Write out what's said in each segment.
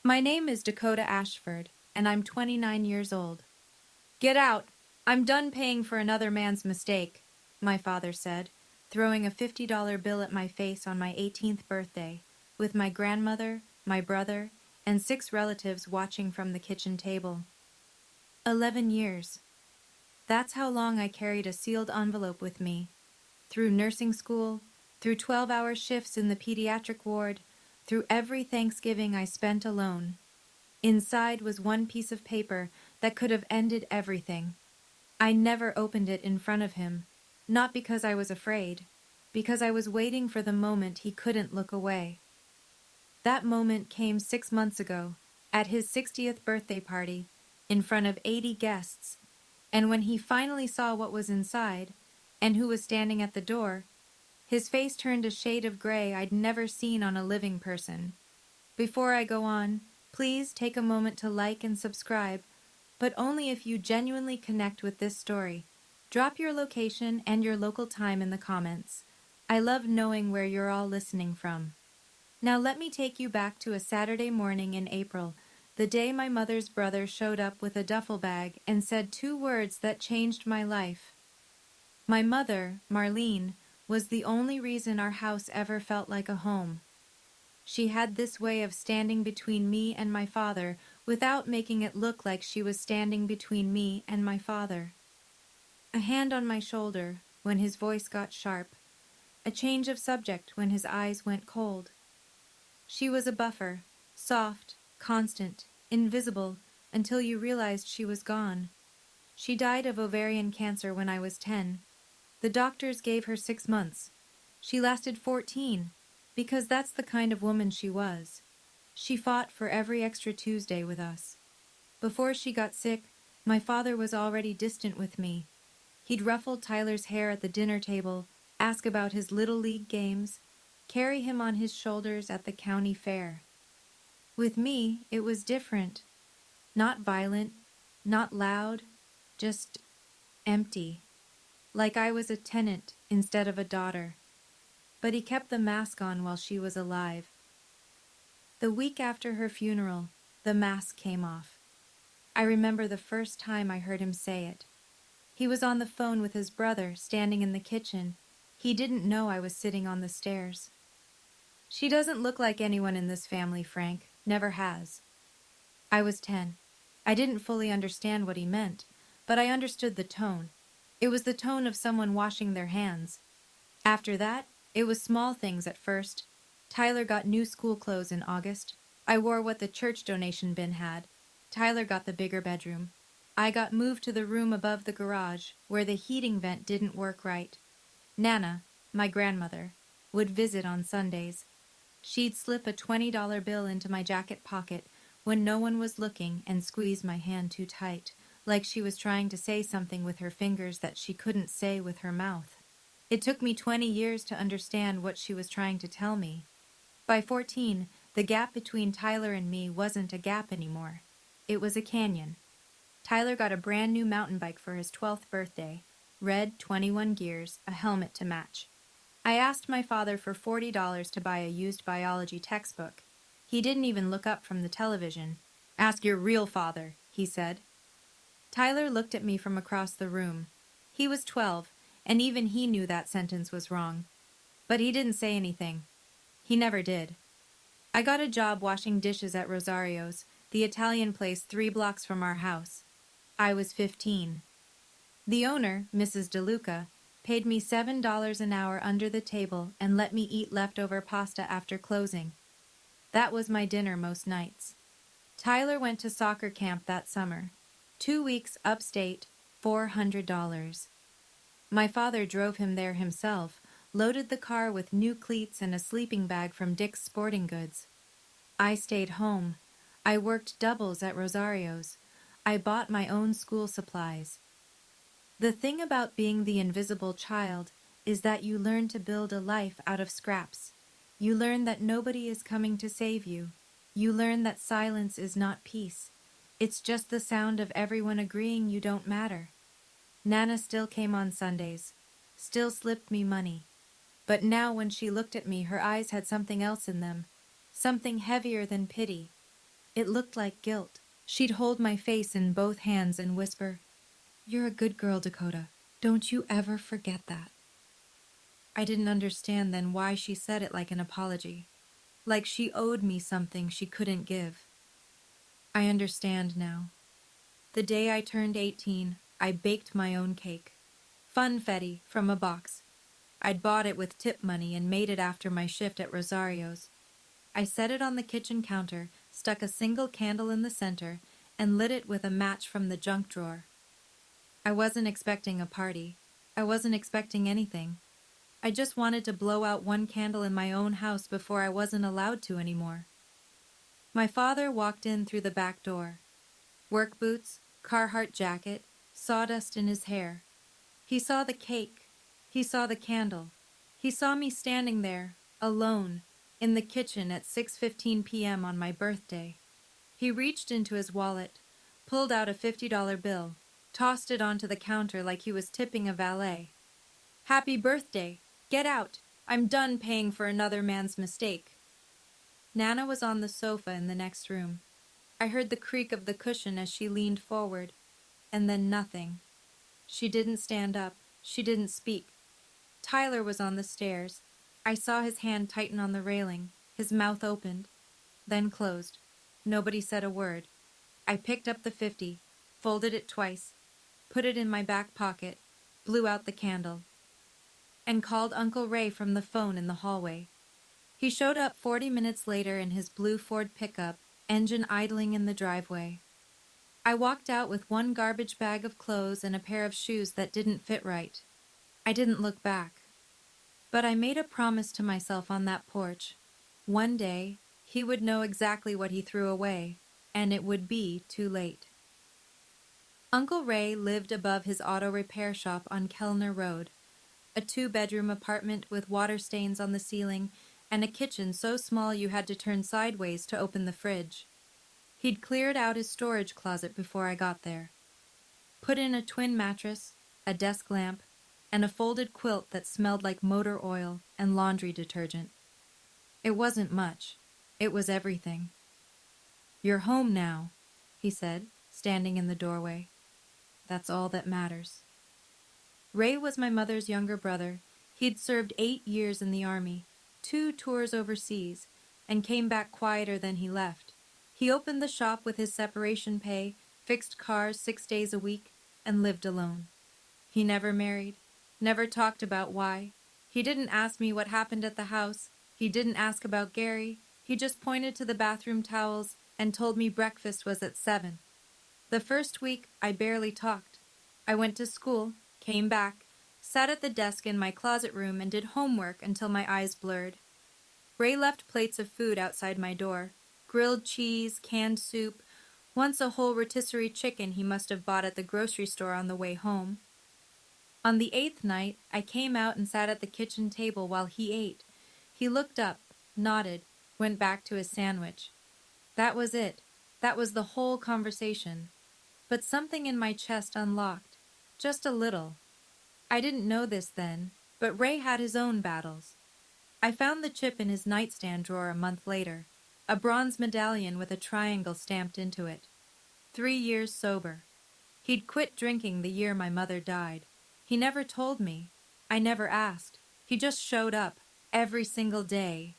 My name is Dakota Ashford, and I'm 29 years old. Get out! I'm done paying for another man's mistake, my father said, throwing a $50 bill at my face on my 18th birthday, with my grandmother, my brother, and 6 relatives watching from the kitchen table. 11 years. That's how long I carried a sealed envelope with me. Through nursing school, through 12-hour shifts in the pediatric ward, through every Thanksgiving I spent alone. Inside was one piece of paper that could have ended everything. I never opened it in front of him, not because I was afraid, because I was waiting for the moment he couldn't look away. That moment came 6 months ago, at his 60th birthday party, in front of 80 guests, and when he finally saw what was inside, and who was standing at the door, his face turned a shade of gray I'd never seen on a living person. Before I go on, please take a moment to like and subscribe, but only if you genuinely connect with this story. Drop your location and your local time in the comments. I love knowing where you're all listening from. Now let me take you back to a Saturday morning in April, the day my mother's brother showed up with a duffel bag and said 2 words that changed my life. My mother, Marlene, was the only reason our house ever felt like a home. She had this way of standing between me and my father without making it look like she was standing between me and my father. A hand on my shoulder when his voice got sharp, a change of subject when his eyes went cold. She was a buffer, soft, constant, invisible, until you realized she was gone. She died of ovarian cancer when I was 10. The doctors gave her 6 months. She lasted 14, because that's the kind of woman she was. She fought for every extra Tuesday with us. Before she got sick, my father was already distant with me. He'd ruffle Tyler's hair at the dinner table, ask about his little league games, carry him on his shoulders at the county fair. With me, it was different. Not violent, not loud, just empty. Like I was a tenant instead of a daughter. But he kept the mask on while she was alive. The week after her funeral, the mask came off. I remember the first time I heard him say it. He was on the phone with his brother, standing in the kitchen. He didn't know I was sitting on the stairs. She doesn't look like anyone in this family, Frank. Never has. I was 10. I didn't fully understand what he meant, but I understood the tone. It was the tone of someone washing their hands. After that, it was small things at first. Tyler got new school clothes in August. I wore what the church donation bin had. Tyler got the bigger bedroom. I got moved to the room above the garage, where the heating vent didn't work right. Nana, my grandmother, would visit on Sundays. She'd slip a $20 bill into my jacket pocket when no one was looking and squeeze my hand too tight, like she was trying to say something with her fingers that she couldn't say with her mouth. It took me 20 years to understand what she was trying to tell me. By 14, the gap between Tyler and me wasn't a gap anymore. It was a canyon. Tyler got a brand new mountain bike for his 12th birthday. Red, 21 gears, a helmet to match. I asked my father for $40 to buy a used biology textbook. He didn't even look up from the television. "Ask your real father," he said. Tyler looked at me from across the room. He was 12, and even he knew that sentence was wrong. But he didn't say anything. He never did. I got a job washing dishes at Rosario's, the Italian place 3 blocks from our house. I was 15. The owner, Mrs. DeLuca, paid me $7 an hour under the table and let me eat leftover pasta after closing. That was my dinner most nights. Tyler went to soccer camp that summer. 2 weeks upstate, $400. My father drove him there himself, loaded the car with new cleats and a sleeping bag from Dick's Sporting Goods. I stayed home. I worked doubles at Rosario's. I bought my own school supplies. The thing about being the invisible child is that you learn to build a life out of scraps. You learn that nobody is coming to save you. You learn that silence is not peace. It's just the sound of everyone agreeing you don't matter. Nana still came on Sundays, still slipped me money. But now when she looked at me, her eyes had something else in them, something heavier than pity. It looked like guilt. She'd hold my face in both hands and whisper, "You're a good girl, Dakota. Don't you ever forget that." I didn't understand then why she said it like an apology, like she owed me something she couldn't give. I understand now. The day I turned 18, I baked my own cake. Funfetti from a box. I'd bought it with tip money and made it after my shift at Rosario's. I set it on the kitchen counter, stuck a single candle in the center, and lit it with a match from the junk drawer. I wasn't expecting a party. I wasn't expecting anything. I just wanted to blow out one candle in my own house before I wasn't allowed to anymore. My father walked in through the back door. Work boots, Carhartt jacket, sawdust in his hair. He saw the cake. He saw the candle. He saw me standing there, alone, in the kitchen at 6:15 p.m. on my birthday. He reached into his wallet, pulled out a $50 bill, tossed it onto the counter like he was tipping a valet. "Happy birthday! Get out! I'm done paying for another man's mistake." Nana was on the sofa in the next room. I heard the creak of the cushion as she leaned forward, and then nothing. She didn't stand up. She didn't speak. Tyler was on the stairs. I saw his hand tighten on the railing. His mouth opened, then closed. Nobody said a word. I picked up the 50, folded it twice, put it in my back pocket, blew out the candle, and called Uncle Ray from the phone in the hallway. He showed up 40 minutes later in his blue Ford pickup, engine idling in the driveway. I walked out with one garbage bag of clothes and a pair of shoes that didn't fit right. I didn't look back. But I made a promise to myself on that porch. One day, he would know exactly what he threw away, and it would be too late. Uncle Ray lived above his auto repair shop on Kellner Road, a 2-bedroom apartment with water stains on the ceiling and a kitchen so small you had to turn sideways to open the fridge. He'd cleared out his storage closet before I got there. Put in a twin mattress, a desk lamp, and a folded quilt that smelled like motor oil and laundry detergent. It wasn't much. It was everything. "You're home now," he said, standing in the doorway. "That's all that matters." Ray was my mother's younger brother. He'd served 8 years in the Army, 2 tours overseas, and came back quieter than he left. He opened the shop with his separation pay, fixed cars 6 days a week, and lived alone. He never married, never talked about why. He didn't ask me what happened at the house. He didn't ask about Gary. He just pointed to the bathroom towels and told me breakfast was at 7. The first week, I barely talked. I went to school, came back, sat at the desk in my closet room and did homework until my eyes blurred. Ray left plates of food outside my door. Grilled cheese, canned soup, once a whole rotisserie chicken he must have bought at the grocery store on the way home. On the 8th night, I came out and sat at the kitchen table while he ate. He looked up, nodded, went back to his sandwich. That was it. That was the whole conversation. But something in my chest unlocked. Just a little. I didn't know this then, but Ray had his own battles. I found the chip in his nightstand drawer a month later, a bronze medallion with a triangle stamped into it. 3 years sober. He'd quit drinking the year my mother died. He never told me. I never asked. He just showed up, every single day.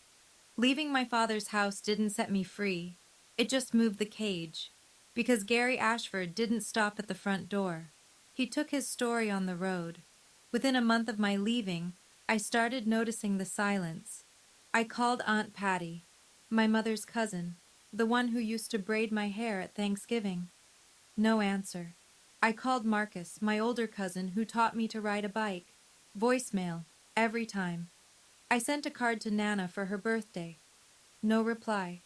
Leaving my father's house didn't set me free. It just moved the cage. Because Gary Ashford didn't stop at the front door. He took his story on the road. Within a month of my leaving, I started noticing the silence. I called Aunt Patty, my mother's cousin, the one who used to braid my hair at Thanksgiving. No answer. I called Marcus, my older cousin who taught me to ride a bike. Voicemail, every time. I sent a card to Nana for her birthday. No reply.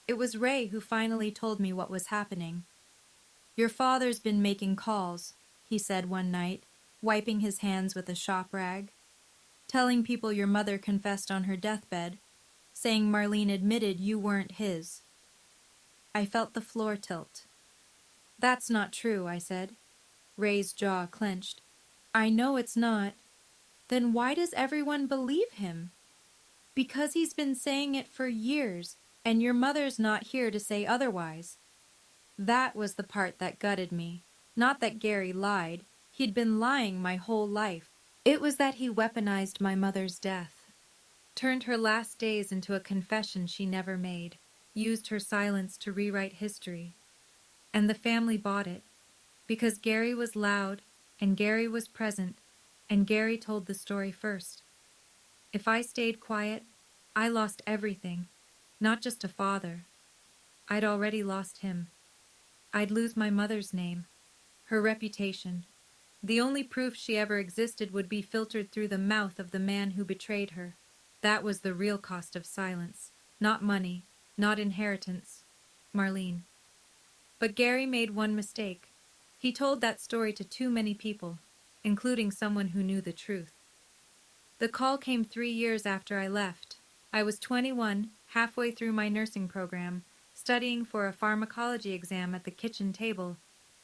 It was Ray who finally told me what was happening. "Your father's been making calls," he said one night, wiping his hands with a shop rag. "Telling people your mother confessed on her deathbed, saying Marlene admitted you weren't his." I felt the floor tilt. "That's not true," I said. Ray's jaw clenched. "I know it's not." "Then why does everyone believe him?" "Because he's been saying it for years, And your mother's not here to say otherwise. That was the part that gutted me. Not that Gary lied. He'd been lying my whole life. It was that he weaponized my mother's death, turned her last days into a confession she never made, used her silence to rewrite history. And the family bought it, because Gary was loud, and Gary was present, and Gary told the story first. If I stayed quiet, I lost everything, not just a father. I'd already lost him. I'd lose my mother's name, her reputation. The only proof she ever existed would be filtered through the mouth of the man who betrayed her. That was the real cost of silence. Not money, not inheritance. Marlene. But Gary made one mistake. He told that story to too many people, including someone who knew the truth. The call came 3 years after I left. I was 21, halfway through my nursing program, studying for a pharmacology exam at the kitchen table,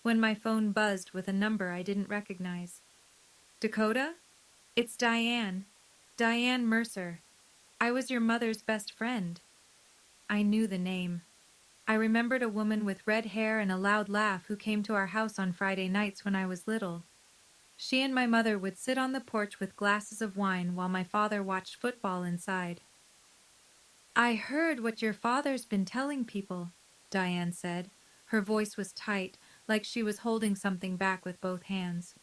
when my phone buzzed with a number I didn't recognize. Dakota? It's Diane. Diane Mercer. I was your mother's best friend. I knew the name. I remembered a woman with red hair and a loud laugh who came to our house on Friday nights when I was little. She and my mother would sit on the porch with glasses of wine while my father watched football inside. I heard what your father's been telling people, Diane said. Her voice was tight, like she was holding something back with both hands.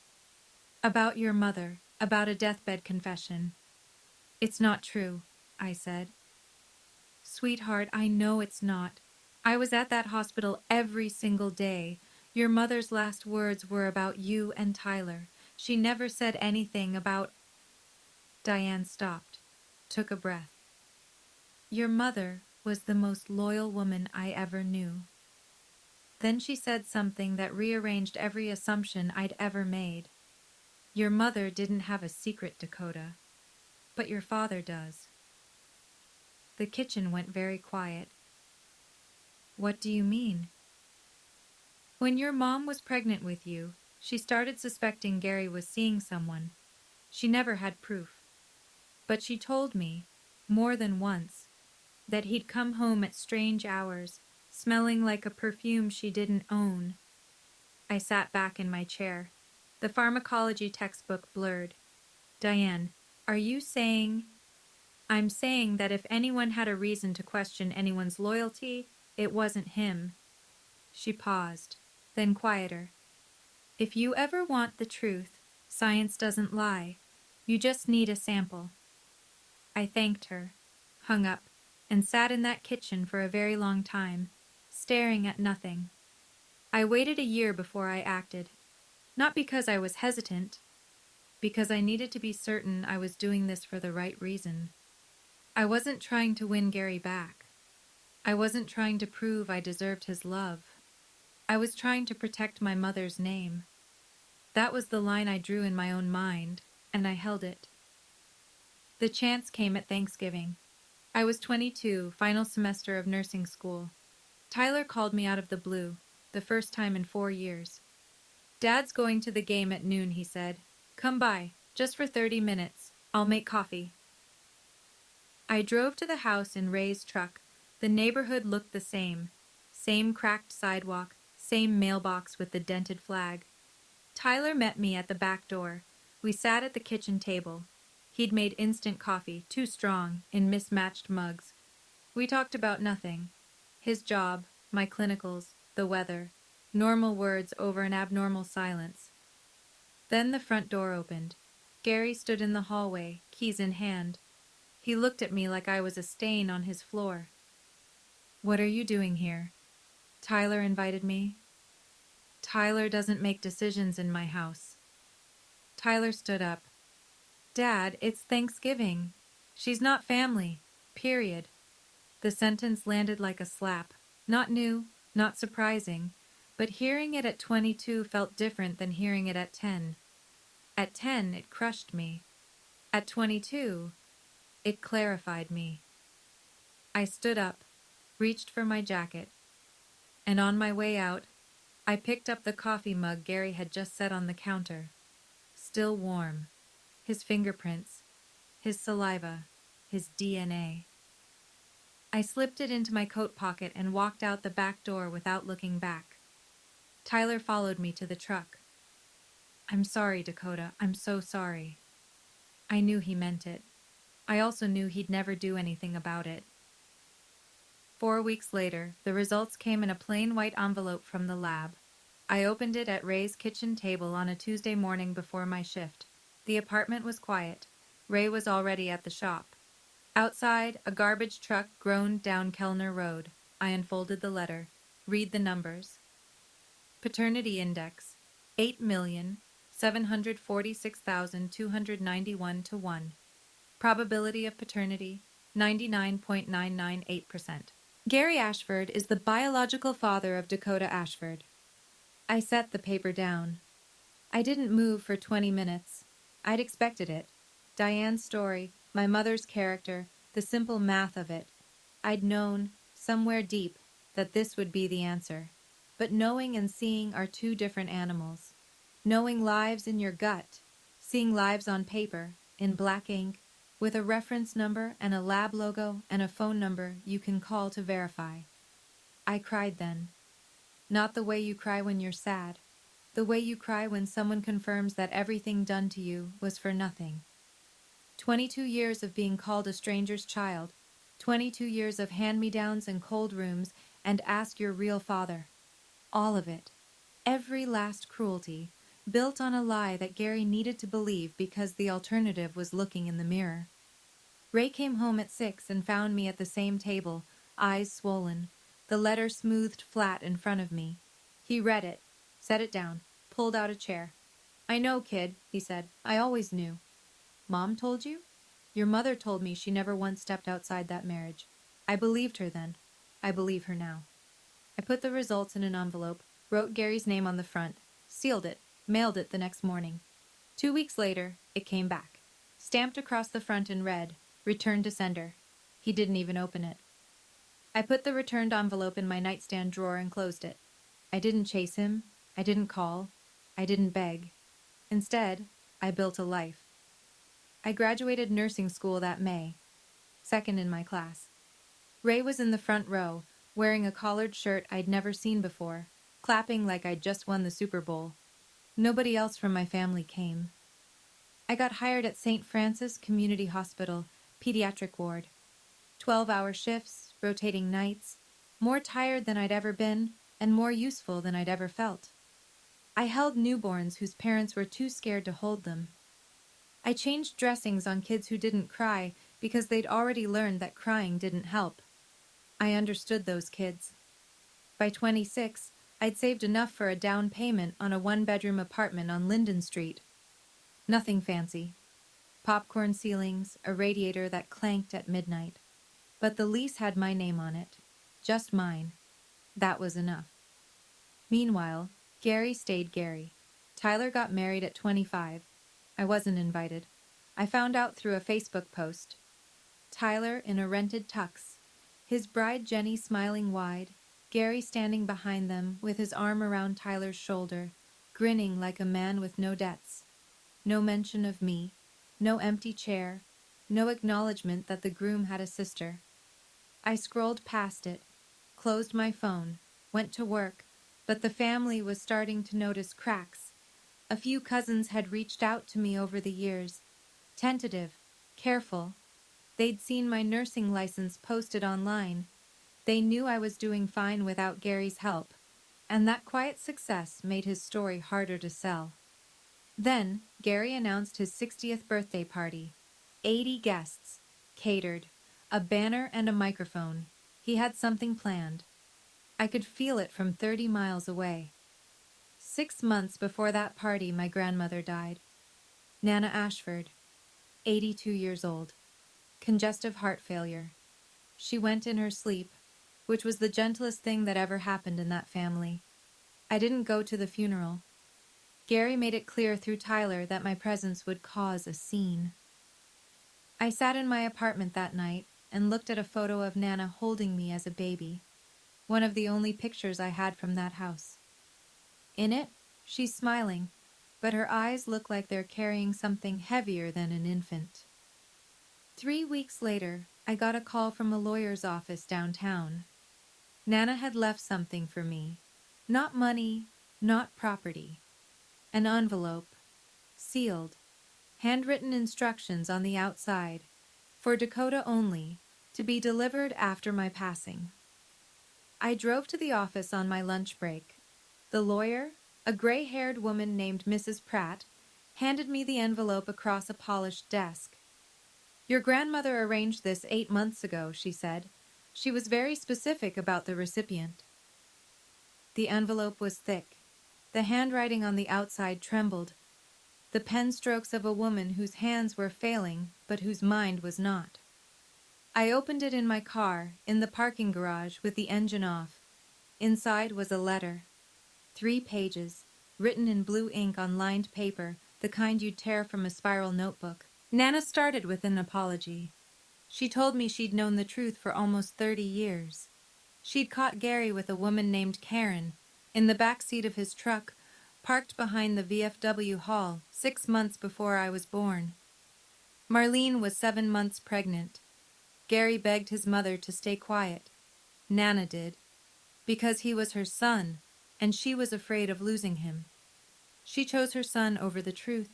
About your mother, about a deathbed confession. It's not true, I said. Sweetheart, I know it's not. I was at that hospital every single day. Your mother's last words were about you and Tyler. She never said anything about... Diane stopped, took a breath. Your mother was the most loyal woman I ever knew. Then she said something that rearranged every assumption I'd ever made. Your mother didn't have a secret, Dakota, but your father does. The kitchen went very quiet. What do you mean? When your mom was pregnant with you, she started suspecting Gary was seeing someone. She never had proof. But she told me, more than once, that he'd come home at strange hours, smelling like a perfume she didn't own. I sat back in my chair. The pharmacology textbook blurred. Diane, are you saying... I'm saying that if anyone had a reason to question anyone's loyalty, it wasn't him. She paused, then quieter. If you ever want the truth, science doesn't lie. You just need a sample. I thanked her, hung up, and sat in that kitchen for a very long time, staring at nothing. I waited a year before I acted. Not because I was hesitant, because I needed to be certain I was doing this for the right reason. I wasn't trying to win Gary back. I wasn't trying to prove I deserved his love. I was trying to protect my mother's name. That was the line I drew in my own mind, and I held it. The chance came at Thanksgiving. I was 22, final semester of nursing school. Tyler called me out of the blue, the first time in 4 years. Dad's going to the game at noon, he said. Come by, just for 30 minutes. I'll make coffee. I drove to the house in Ray's truck. The neighborhood looked the same. Same cracked sidewalk, same mailbox with the dented flag. Tyler met me at the back door. We sat at the kitchen table. He'd made instant coffee, too strong, in mismatched mugs. We talked about nothing. His job, my clinicals, the weather. Normal words over an abnormal silence. Then the front door opened. Gary stood in the hallway, keys in hand. He looked at me like I was a stain on his floor. What are you doing here? Tyler invited me. Tyler doesn't make decisions in my house. Tyler stood up. Dad, it's Thanksgiving. She's not family. Period. The sentence landed like a slap. Not new, not surprising, but hearing it at 22 felt different than hearing it at 10. At 10, it crushed me. At 22, it clarified me. I stood up, reached for my jacket, and on my way out, I picked up the coffee mug Gary had just set on the counter. Still warm. His fingerprints, his saliva, his DNA. I slipped it into my coat pocket and walked out the back door without looking back. Tyler followed me to the truck. "I'm sorry, Dakota. I'm so sorry." I knew he meant it. I also knew he'd never do anything about it. 4 weeks later, the results came in a plain white envelope from the lab. I opened it at Ray's kitchen table on a Tuesday morning before my shift. The apartment was quiet. Ray was already at the shop. Outside, a garbage truck groaned down Kellner Road. I unfolded the letter. Read the numbers. Paternity index 8,746,291 to 1. Probability of paternity 99.998%. Gary Ashford is the biological father of Dakota Ashford. I set the paper down. I didn't move for 20 minutes. I'd expected it. Diane's story, my mother's character, the simple math of it. I'd known, somewhere deep, that this would be the answer. But knowing and seeing are two different animals. Knowing lives in your gut, seeing lives on paper, in black ink, with a reference number and a lab logo and a phone number you can call to verify. I cried then. Not the way you cry when you're sad. The way you cry when someone confirms that everything done to you was for nothing. 22 years of being called a stranger's child. 22 years of hand-me-downs and cold rooms and ask your real father. All of it. Every last cruelty, built on a lie that Gary needed to believe because the alternative was looking in the mirror. Ray came home at 6 and found me at the same table, eyes swollen, the letter smoothed flat in front of me. He read it, set it down, pulled out a chair. "I know, kid," he said. "I always knew." "Mom told you?" "Your mother told me she never once stepped outside that marriage. I believed her then. I believe her now." I put the results in an envelope, wrote Gary's name on the front, sealed it, mailed it the next morning. 2 weeks later, it came back. Stamped across the front in red, "Return to sender." He didn't even open it. I put the returned envelope in my nightstand drawer and closed it. I didn't chase him. I didn't call. I didn't beg. Instead, I built a life. I graduated nursing school that May, second in my class. Ray was in the front row, wearing a collared shirt I'd never seen before, clapping like I'd just won the Super Bowl. Nobody else from my family came. I got hired at St. Francis Community Hospital, pediatric ward. 12-hour shifts, rotating nights, more tired than I'd ever been, and more useful than I'd ever felt. I held newborns whose parents were too scared to hold them. I changed dressings on kids who didn't cry because they'd already learned that crying didn't help. I understood those kids. By 26, I'd saved enough for a down payment on a one-bedroom apartment on Linden Street. Nothing fancy. Popcorn ceilings, a radiator that clanked at midnight. But the lease had my name on it. Just mine. That was enough. Meanwhile, Gary stayed Gary. Tyler got married at 25. I wasn't invited. I found out through a Facebook post. Tyler in a rented tux. His bride Jenny smiling wide. Gary standing behind them with his arm around Tyler's shoulder, grinning like a man with no debts. No mention of me. No empty chair. No acknowledgement that the groom had a sister. I scrolled past it, closed my phone, went to work, but the family was starting to notice cracks. A few cousins had reached out to me over the years. Tentative, careful. They'd seen my nursing license posted online. They knew I was doing fine without Gary's help, and that quiet success made his story harder to sell. Then, Gary announced his 60th birthday party. 80 guests, catered, a banner and a microphone. He had something planned. I could feel it from 30 miles away. 6 months before that party, my grandmother died. Nana Ashford, 82 years old. Congestive heart failure. She went in her sleep, which was the gentlest thing that ever happened in that family. I didn't go to the funeral. Gary made it clear through Tyler that my presence would cause a scene. I sat in my apartment that night and looked at a photo of Nana holding me as a baby, one of the only pictures I had from that house. In it, she's smiling, but her eyes look like they're carrying something heavier than an infant. 3 weeks later, I got a call from a lawyer's office downtown. Nana had left something for me. Not money, not property. An envelope, sealed, handwritten instructions on the outside, for Dakota only, to be delivered after my passing. I drove to the office on my lunch break. The lawyer, a gray-haired woman named Mrs. Pratt, handed me the envelope across a polished desk. "Your grandmother arranged this 8 months ago," she said. "She was very specific about the recipient." The envelope was thick. The handwriting on the outside trembled. The pen strokes of a woman whose hands were failing, but whose mind was not. I opened it in my car, in the parking garage, with the engine off. Inside was a letter. 3 pages, written in blue ink on lined paper, the kind you'd tear from a spiral notebook. Nana started with an apology. She told me she'd known the truth for almost 30 years. She'd caught Gary with a woman named Karen in the back seat of his truck, parked behind the VFW hall 6 months before I was born. Marlene was 7 months pregnant. Gary begged his mother to stay quiet. Nana did, because he was her son, and she was afraid of losing him. She chose her son over the truth,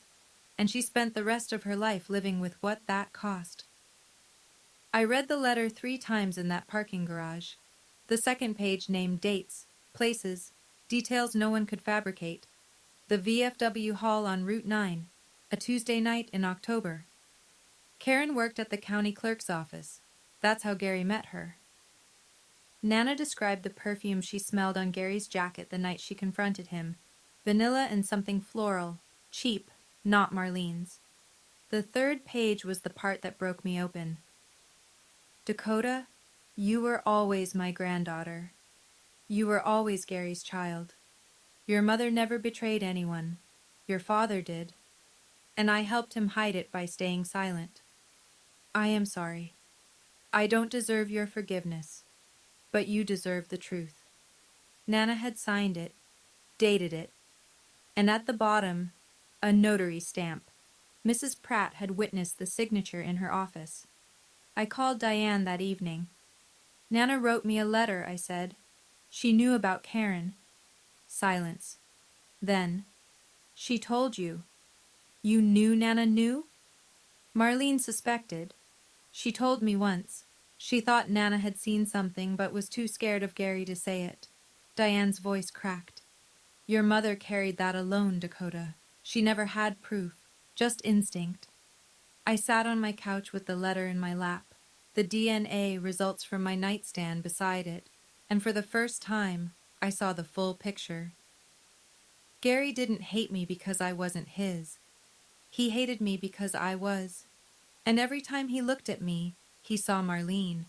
and she spent the rest of her life living with what that cost. I read the letter 3 times in that parking garage. The second page named dates, places, details no one could fabricate. The VFW hall on Route 9, a Tuesday night in October. Karen worked at the county clerk's office. That's how Gary met her. Nana described the perfume she smelled on Gary's jacket the night she confronted him. Vanilla and something floral, cheap, not Marlene's. The third page was the part that broke me open. "Dakota, you were always my granddaughter. You were always Gary's child. Your mother never betrayed anyone. Your father did. And I helped him hide it by staying silent. I am sorry. I don't deserve your forgiveness, but you deserve the truth." Nana had signed it, dated it, and at the bottom, a notary stamp. Mrs. Pratt had witnessed the signature in her office. I called Diane that evening. "Nana wrote me a letter," I said. "She knew about Karen." Silence. Then, "She told you. You knew Nana knew?" Marlene suspected. She told me once. She thought Nana had seen something but was too scared of Gary to say it. Diane's voice cracked. "Your mother carried that alone, Dakota. She never had proof, just instinct." I sat on my couch with the letter in my lap, the DNA results from my nightstand beside it, and for the first time, I saw the full picture. Gary didn't hate me because I wasn't his. He hated me because I was. And every time he looked at me, he saw Marlene.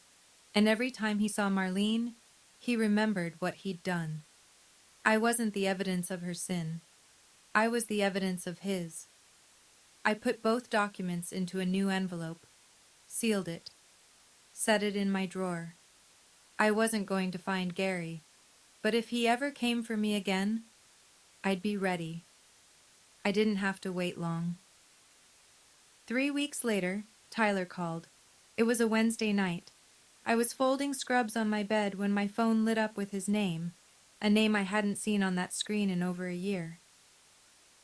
And every time he saw Marlene, he remembered what he'd done. I wasn't the evidence of her sin. I was the evidence of his. I put both documents into a new envelope, sealed it, set it in my drawer. I wasn't going to find Gary, but if he ever came for me again, I'd be ready. I didn't have to wait long. 3 weeks later, Tyler called. It was a Wednesday night. I was folding scrubs on my bed when my phone lit up with his name, a name I hadn't seen on that screen in over a year.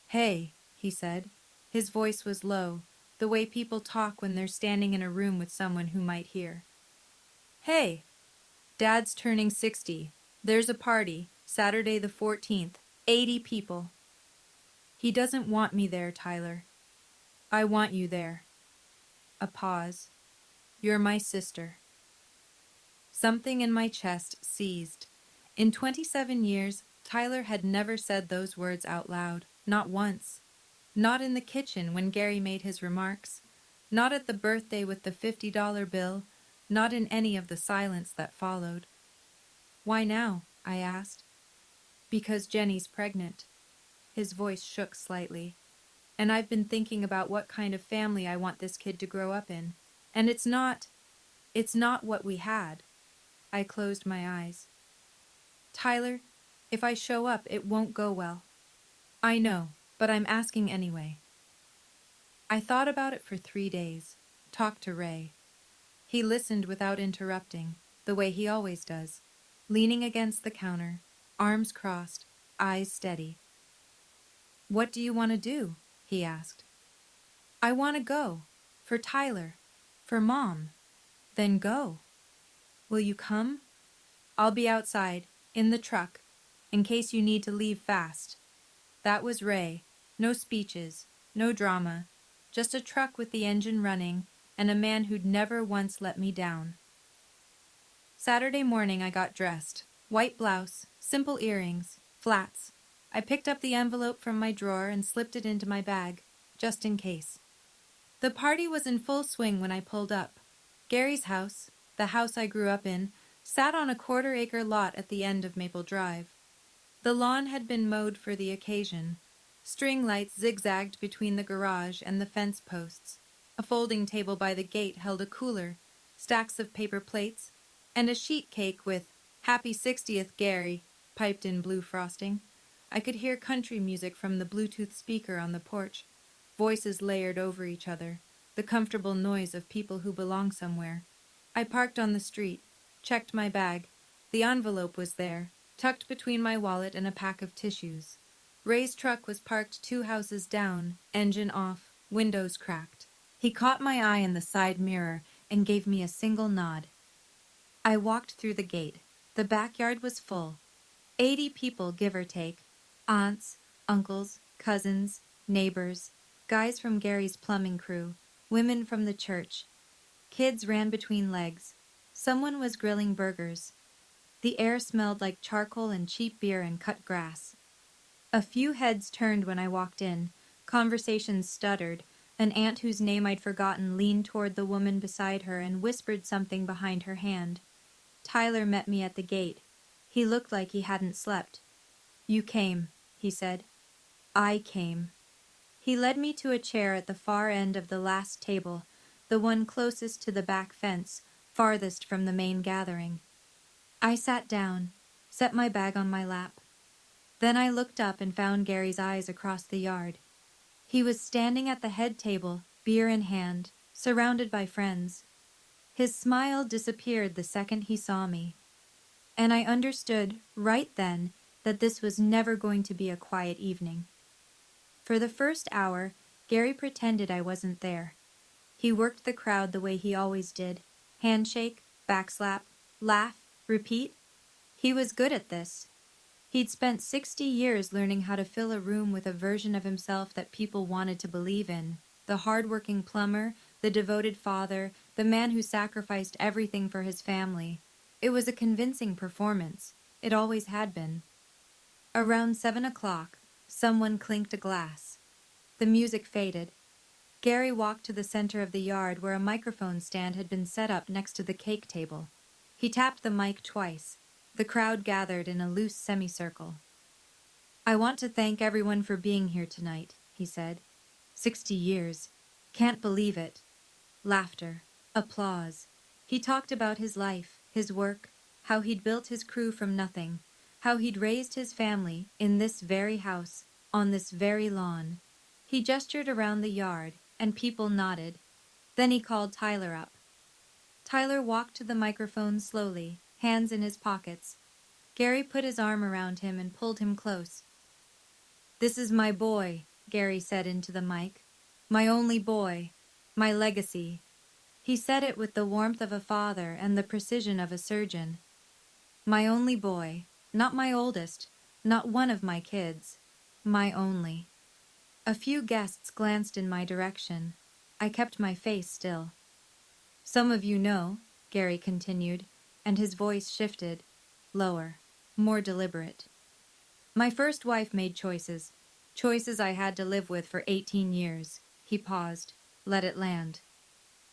"Hey," he said. His voice was low, the way people talk when they're standing in a room with someone who might hear. "Hey, Dad's turning 60. There's a party, Saturday the 14th, 80 people. He doesn't want me there, Tyler. I want you there." A pause. "You're my sister." Something in my chest seized. In 27 years, Tyler had never said those words out loud, not once. Not in the kitchen when Gary made his remarks, not at the birthday with the $50 bill, not in any of the silence that followed. "Why now?" I asked. "Because Jenny's pregnant." His voice shook slightly. "And I've been thinking about what kind of family I want this kid to grow up in. And it's not what we had." I closed my eyes. "Tyler, if I show up, it won't go well. I know, but I'm asking anyway." I thought about it for 3 days, talked to Ray. He listened without interrupting, the way he always does, leaning against the counter, arms crossed, eyes steady. "What do you want to do?" he asked. "I want to go. For Tyler. For Mom." "Then go." "Will you come?" "I'll be outside, in the truck, in case you need to leave fast." That was Ray. No speeches, no drama, just a truck with the engine running and a man who'd never once let me down. Saturday morning I got dressed. White blouse, simple earrings, flats. I picked up the envelope from my drawer and slipped it into my bag, just in case. The party was in full swing when I pulled up. Gary's house, the house I grew up in, sat on a quarter-acre lot at the end of Maple Drive. The lawn had been mowed for the occasion. String lights zigzagged between the garage and the fence posts. A folding table by the gate held a cooler, stacks of paper plates, and a sheet cake with "Happy 60th, Gary" piped in blue frosting. I could hear country music from the Bluetooth speaker on the porch, voices layered over each other, the comfortable noise of people who belong somewhere. I parked on the street, checked my bag. The envelope was there, tucked between my wallet and a pack of tissues. Ray's truck was parked 2 houses down, engine off, windows cracked. He caught my eye in the side mirror and gave me a single nod. I walked through the gate. The backyard was full. 80 people, give or take. Aunts, uncles, cousins, neighbors, guys from Gary's plumbing crew, women from the church. Kids ran between legs. Someone was grilling burgers. The air smelled like charcoal and cheap beer and cut grass. A few heads turned when I walked in. Conversations stuttered. An aunt whose name I'd forgotten leaned toward the woman beside her and whispered something behind her hand. Tyler met me at the gate. He looked like he hadn't slept. "You came," he said. "I came." He led me to a chair at the far end of the last table, the one closest to the back fence, farthest from the main gathering. I sat down, set my bag on my lap. Then I looked up and found Gary's eyes across the yard. He was standing at the head table, beer in hand, surrounded by friends. His smile disappeared the second he saw me. And I understood, right then, that this was never going to be a quiet evening. For the first hour, Gary pretended I wasn't there. He worked the crowd the way he always did. Handshake, backslap, laugh, repeat. He was good at this. He'd spent 60 years learning how to fill a room with a version of himself that people wanted to believe in. The hard-working plumber, the devoted father, the man who sacrificed everything for his family. It was a convincing performance. It always had been. Around 7 o'clock, someone clinked a glass. The music faded. Gary walked to the center of the yard where a microphone stand had been set up next to the cake table. He tapped the mic twice. The crowd gathered in a loose semicircle. "I want to thank everyone for being here tonight," he said. 60 years. Can't believe it. Laughter. Applause. He talked about his life, his work, how he'd built his crew from nothing, how he'd raised his family in this very house, on this very lawn. He gestured around the yard, and people nodded. Then he called Tyler up. Tyler walked to the microphone slowly, hands in his pockets. Gary put his arm around him and pulled him close. "This is my boy," Gary said into the mic. "My only boy. My legacy." He said it with the warmth of a father and the precision of a surgeon. My only boy. Not my oldest. Not one of my kids. My only. A few guests glanced in my direction. I kept my face still. "Some of you know," Gary continued, and his voice shifted, lower, more deliberate. "My first wife made choices I had to live with for 18 years. He paused, let it land.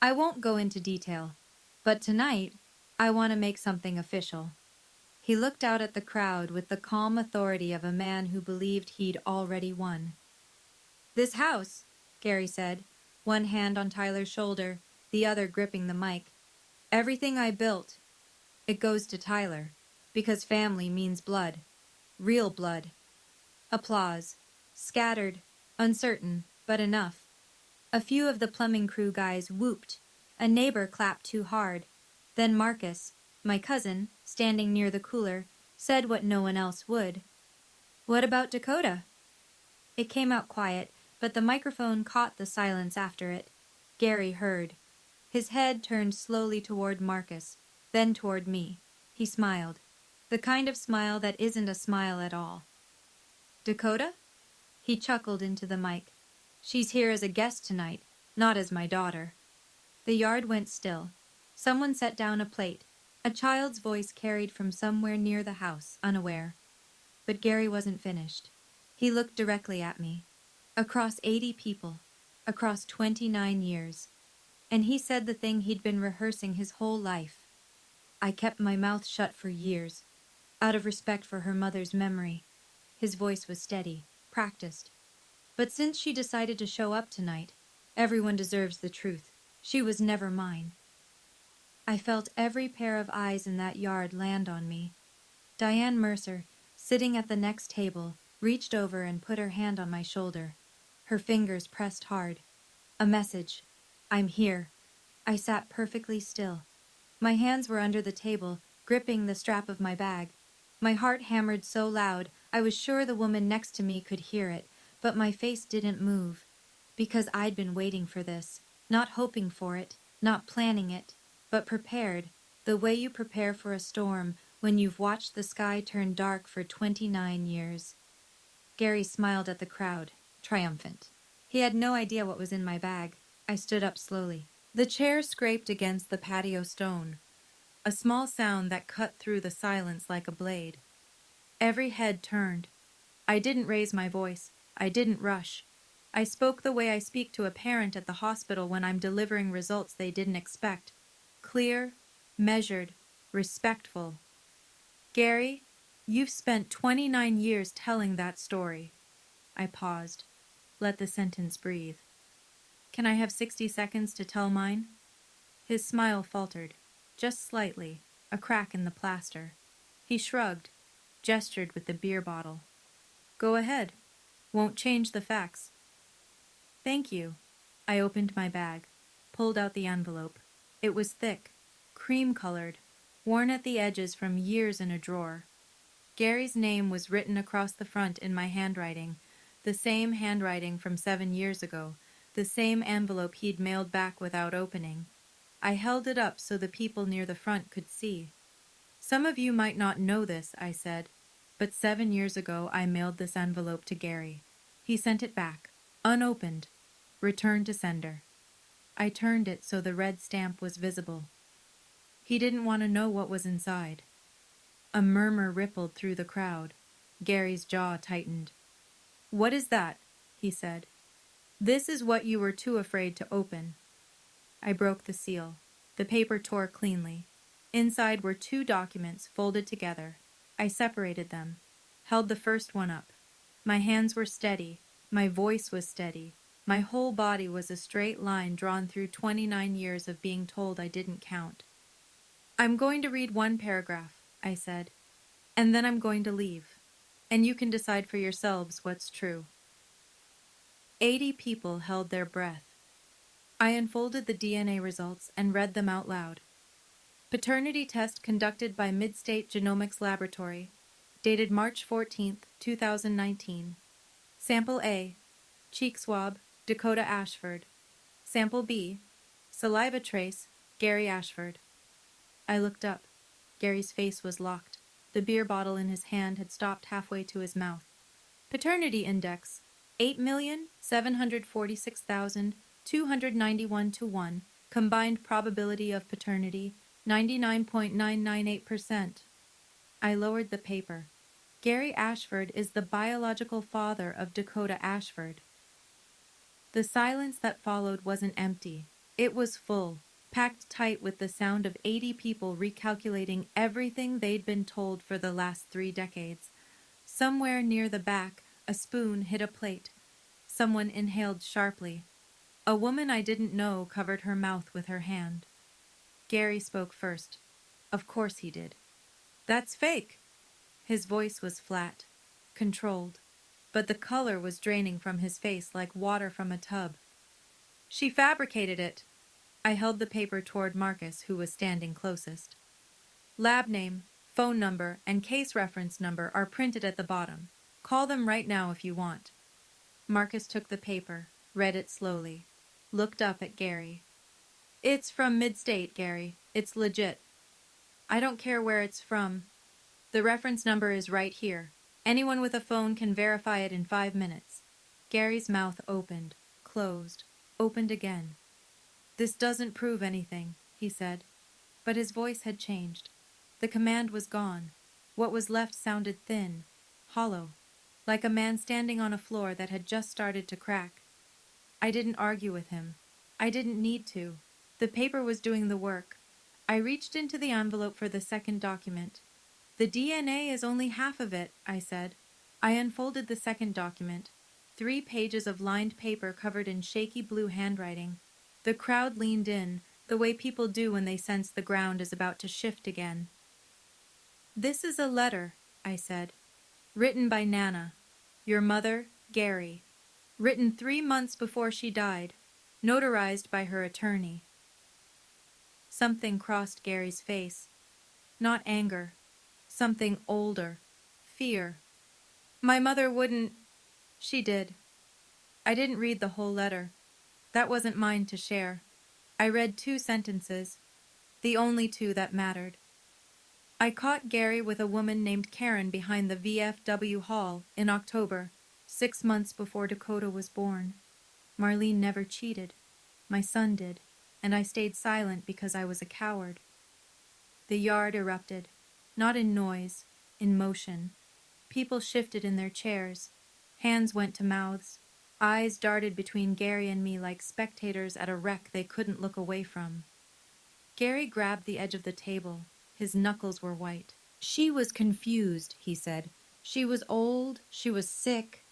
"I won't go into detail, but tonight, I want to make something official." He looked out at the crowd with the calm authority of a man who believed he'd already won. "This house," Gary said, one hand on Tyler's shoulder, the other gripping the mic. "Everything I built, it goes to Tyler, because family means blood. Real blood." Applause. Scattered, uncertain, but enough. A few of the plumbing crew guys whooped. A neighbor clapped too hard. Then Marcus, my cousin, standing near the cooler, said what no one else would. "What about Dakota?" It came out quiet, but the microphone caught the silence after it. Gary heard. His head turned slowly toward Marcus, then toward me. He smiled. The kind of smile that isn't a smile at all. "Dakota?" He chuckled into the mic. "She's here as a guest tonight, not as my daughter." The yard went still. Someone set down a plate. A child's voice carried from somewhere near the house, unaware. But Gary wasn't finished. He looked directly at me. Across 80 people. Across 29 years. And he said the thing he'd been rehearsing his whole life. "I kept my mouth shut for years, out of respect for her mother's memory." His voice was steady, practiced. "But since she decided to show up tonight, everyone deserves the truth. She was never mine." I felt every pair of eyes in that yard land on me. Diane Mercer, sitting at the next table, reached over and put her hand on my shoulder. Her fingers pressed hard. A message. "I'm here." I sat perfectly still. My hands were under the table, gripping the strap of my bag. My heart hammered so loud, I was sure the woman next to me could hear it, but my face didn't move. Because I'd been waiting for this, not hoping for it, not planning it, but prepared, the way you prepare for a storm when you've watched the sky turn dark for 29 years. Gary smiled at the crowd, triumphant. He had no idea what was in my bag. I stood up slowly. The chair scraped against the patio stone, a small sound that cut through the silence like a blade. Every head turned. I didn't raise my voice. I didn't rush. I spoke the way I speak to a parent at the hospital when I'm delivering results they didn't expect. Clear, measured, respectful. "Gary, you've spent 29 years telling that story." I paused. Let the sentence breathe. "Can I have 60 seconds to tell mine?" His smile faltered, just slightly, a crack in the plaster. He shrugged, gestured with the beer bottle. "Go ahead. Won't change the facts." "Thank you." I opened my bag, pulled out the envelope. It was thick, cream-colored, worn at the edges from years in a drawer. Gary's name was written across the front in my handwriting, the same handwriting from 7 years ago, the same envelope he'd mailed back without opening. I held it up so the people near the front could see. "Some of you might not know this," I said, "but 7 years ago I mailed this envelope to Gary. He sent it back, unopened, returned to sender." I turned it so the red stamp was visible. "He didn't want to know what was inside." A murmur rippled through the crowd. Gary's jaw tightened. "What is that?" he said. "This is what you were too afraid to open." I broke the seal. The paper tore cleanly. Inside were 2 documents folded together. I separated them, held the first one up. My hands were steady. My voice was steady. My whole body was a straight line drawn through 29 years of being told I didn't count. "I'm going to read 1 paragraph," I said, "and then I'm going to leave. And you can decide for yourselves what's true." 80 people held their breath. I unfolded the DNA results and read them out loud. Paternity test conducted by Midstate Genomics Laboratory, dated March 14, 2019. Sample A, cheek swab, Dakota Ashford. Sample B, saliva trace, Gary Ashford. I looked up. Gary's face was locked. The beer bottle in his hand had stopped halfway to his mouth. Paternity index, 8,746,291 to 1. Combined probability of paternity, 99.998%. I lowered the paper. Gary Ashford is the biological father of Dakota Ashford. The silence that followed wasn't empty. It was full, packed tight with the sound of 80 people recalculating everything they'd been told for the last 3 decades. Somewhere near the back, a spoon hit a plate. Someone inhaled sharply. A woman I didn't know covered her mouth with her hand. Gary spoke first. Of course he did. "That's fake." His voice was flat, controlled, but the color was draining from his face like water from a tub. "She fabricated it." I held the paper toward Marcus, who was standing closest. Lab name, phone number, and case reference number are printed at the bottom. Call them right now if you want. Marcus took the paper, read it slowly, looked up at Gary. It's from Midstate, Gary. It's legit. I don't care where it's from. The reference number is right here. Anyone with a phone can verify it in 5 minutes. Gary's mouth opened, closed, opened again. This doesn't prove anything, he said. But his voice had changed. The command was gone. What was left sounded thin, hollow, like a man standing on a floor that had just started to crack. I didn't argue with him. I didn't need to. The paper was doing the work. I reached into the envelope for the second document. The DNA is only half of it, I said. I unfolded the second document. 3 pages of lined paper covered in shaky blue handwriting. The crowd leaned in, the way people do when they sense the ground is about to shift again. This is a letter, I said. Written by Nana. Your mother, Gary. Written 3 months before she died. Notarized by her attorney. Something crossed Gary's face. Not anger. Something older. Fear. My mother wouldn't... She did. I didn't read the whole letter. That wasn't mine to share. I read 2 sentences. The only 2 that mattered. I caught Gary with a woman named Karen behind the VFW hall in October, 6 months before Dakota was born. Marlene never cheated. My son did, and I stayed silent because I was a coward. The yard erupted, not in noise, in motion. People shifted in their chairs. Hands went to mouths. Eyes darted between Gary and me like spectators at a wreck they couldn't look away from. Gary grabbed the edge of the table. His knuckles were white. She was confused, he said. She was old. She was sick.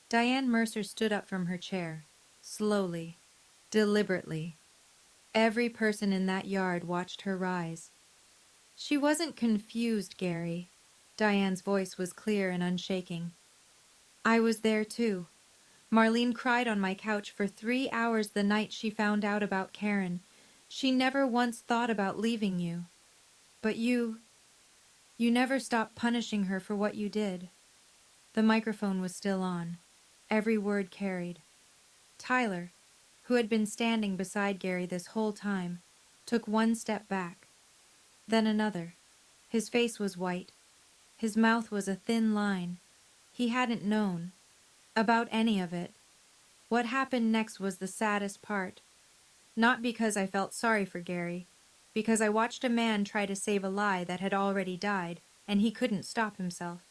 Diane Mercer stood up from her chair, slowly, deliberately. Every person in that yard watched her rise. She wasn't confused, Gary. Diane's voice was clear and unshaking. I was there too. Marlene cried on my couch for 3 hours the night she found out about Karen. She never once thought about leaving you. But you never stopped punishing her for what you did. The microphone was still on. Every word carried. Tyler, who had been standing beside Gary this whole time, took 1 step back. Then another. His face was white. His mouth was a thin line. He hadn't known about any of it. What happened next was the saddest part. Not because I felt sorry for Gary, because I watched a man try to save a lie that had already died, and he couldn't stop himself.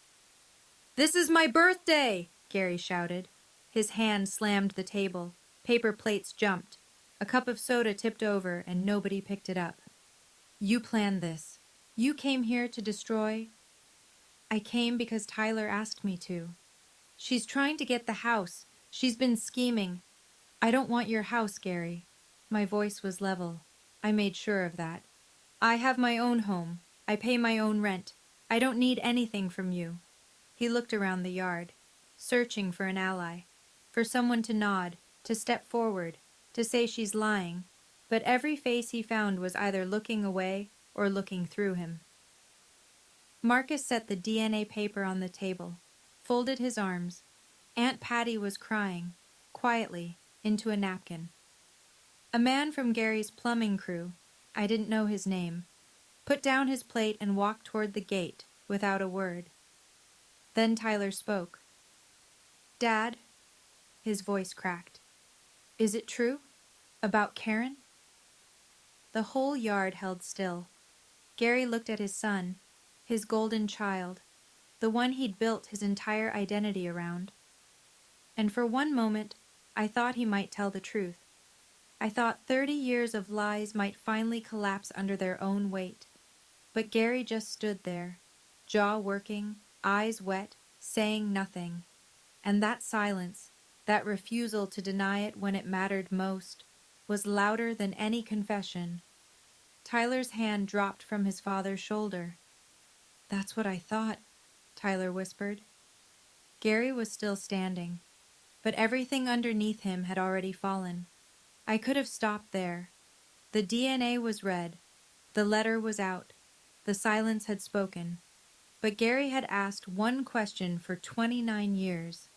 "This is my birthday!" Gary shouted. His hand slammed the table. Paper plates jumped. A cup of soda tipped over, and nobody picked it up. You planned this. You came here to destroy... I came because Tyler asked me to. She's trying to get the house. She's been scheming. I don't want your house, Gary. My voice was level. I made sure of that. I have my own home. I pay my own rent. I don't need anything from you. He looked around the yard, searching for an ally, for someone to nod, to step forward, to say she's lying, but every face he found was either looking away or looking through him. Marcus set the DNA paper on the table, folded his arms. Aunt Patty was crying, quietly, into a napkin. A man from Gary's plumbing crew, I didn't know his name, put down his plate and walked toward the gate without a word. Then Tyler spoke. Dad, his voice cracked. Is it true? About Karen? The whole yard held still. Gary looked at his son, his golden child, the one he'd built his entire identity around. And for one moment, I thought he might tell the truth. I thought 30 years of lies might finally collapse under their own weight. But Gary just stood there, jaw working, eyes wet, saying nothing. And that silence, that refusal to deny it when it mattered most, was louder than any confession. Tyler's hand dropped from his father's shoulder. That's what I thought, Tyler whispered. Gary was still standing, but everything underneath him had already fallen. I could have stopped there, The DNA was red. The letter was out. The silence had spoken. But Gary had asked one question for 29 years,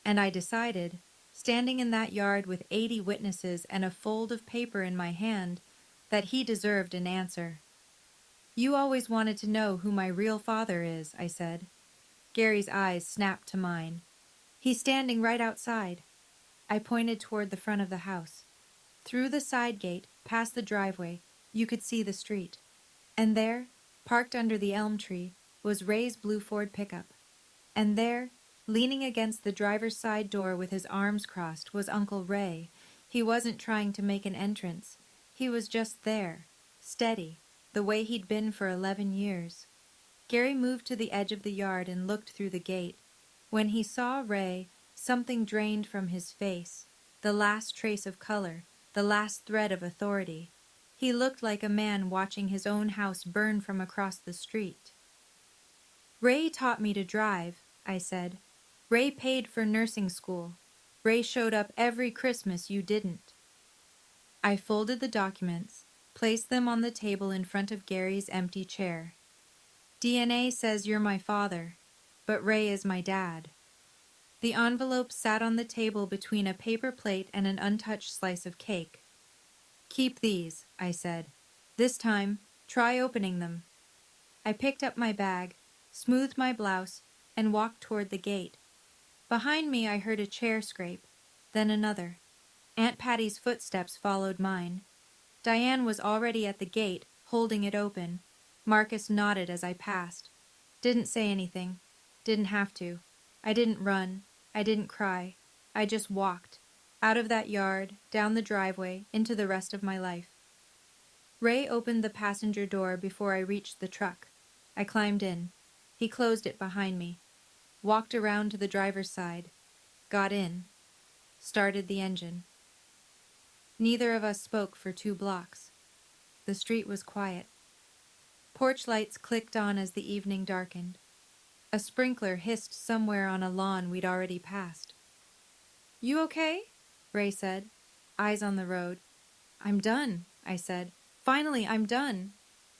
and I decided, standing in that yard with 80 witnesses and a fold of paper in my hand, that he deserved an answer. "You always wanted to know who my real father is," I said. Gary's eyes snapped to mine. "He's standing right outside." I pointed toward the front of the house. Through the side gate, past the driveway, you could see the street. And there, parked under the elm tree, was Ray's blue Ford pickup. And there, leaning against the driver's side door with his arms crossed, was Uncle Ray. He wasn't trying to make an entrance. He was just there, steady, the way he'd been for 11 years. Gary moved to the edge of the yard and looked through the gate. When he saw Ray, something drained from his face, the last trace of color, the last thread of authority. He looked like a man watching his own house burn from across the street. "Ray taught me to drive," I said. "Ray paid for nursing school. Ray showed up every Christmas you didn't." I folded the documents, placed them on the table in front of Gary's empty chair. "DNA says you're my father, but Ray is my dad." The envelope sat on the table between a paper plate and an untouched slice of cake. "Keep these," I said. "This time, try opening them." I picked up my bag, smoothed my blouse, and walked toward the gate. Behind me I heard a chair scrape, then another. Aunt Patty's footsteps followed mine. Diane was already at the gate, holding it open. Marcus nodded as I passed. Didn't say anything. Didn't have to. I didn't run. I didn't cry. I just walked. Out of that yard, down the driveway, into the rest of my life. Ray opened the passenger door before I reached the truck. I climbed in. He closed it behind me. Walked around to the driver's side. Got in. Started the engine. Neither of us spoke for 2 blocks. The street was quiet. Porch lights clicked on as the evening darkened. A sprinkler hissed somewhere on a lawn we'd already passed. "You okay?" Ray said, eyes on the road. "I'm done," I said. "Finally, I'm done."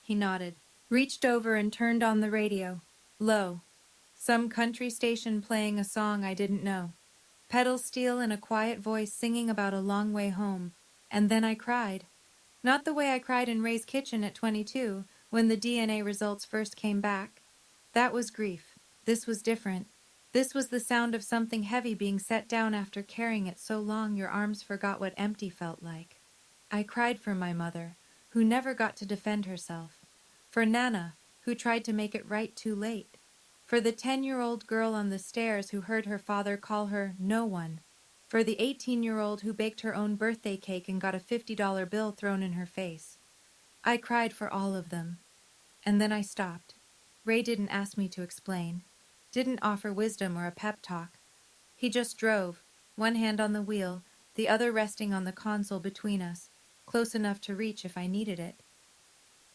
He nodded, reached over and turned on the radio. Low. Some country station playing a song I didn't know. Pedal steel and a quiet voice singing about a long way home. And then I cried. Not the way I cried in Ray's kitchen at 22, when the DNA results first came back. That was grief. This was different. This was the sound of something heavy being set down after carrying it so long your arms forgot what empty felt like. I cried for my mother, who never got to defend herself. For Nana, who tried to make it right too late. For the 10-year-old girl on the stairs who heard her father call her no one. For the 18-year-old who baked her own birthday cake and got a $50 bill thrown in her face. I cried for all of them. And then I stopped. Ray didn't ask me to explain. Didn't offer wisdom or a pep talk. He just drove, one hand on the wheel, the other resting on the console between us, close enough to reach if I needed it.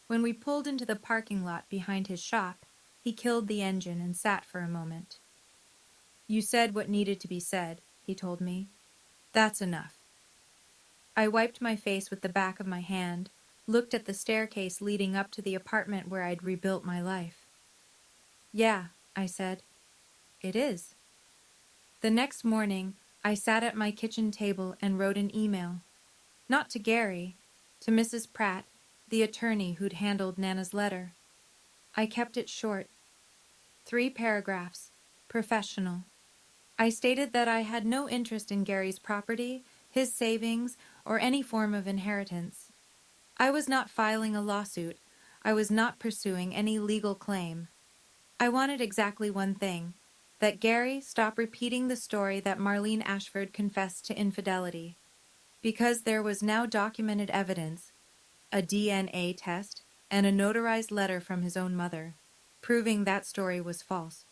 When we pulled into the parking lot behind his shop, he killed the engine and sat for a moment. "You said what needed to be said," he told me. "That's enough." I wiped my face with the back of my hand, looked at the staircase leading up to the apartment where I'd rebuilt my life. "Yeah," I said. "It is." The next morning, I sat at my kitchen table and wrote an email. Not to Gary, to Mrs. Pratt, the attorney who'd handled Nana's letter. I kept it short. 3 paragraphs, professional. I stated that I had no interest in Gary's property, his savings, or any form of inheritance. I was not filing a lawsuit. I was not pursuing any legal claim. I wanted exactly one thing, that Gary stop repeating the story that Marlene Ashford confessed to infidelity. Because there was now documented evidence, a DNA test, and a notarized letter from his own mother, proving that story was false.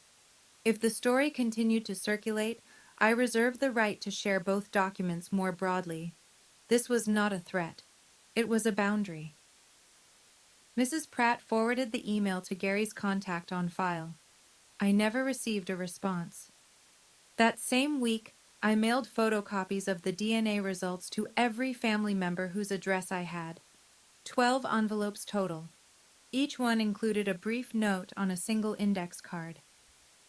If the story continued to circulate, I reserved the right to share both documents more broadly. This was not a threat. It was a boundary. Mrs. Pratt forwarded the email to Gary's contact on file. I never received a response. That same week, I mailed photocopies of the DNA results to every family member whose address I had. 12 envelopes total. Each one included a brief note on a single index card.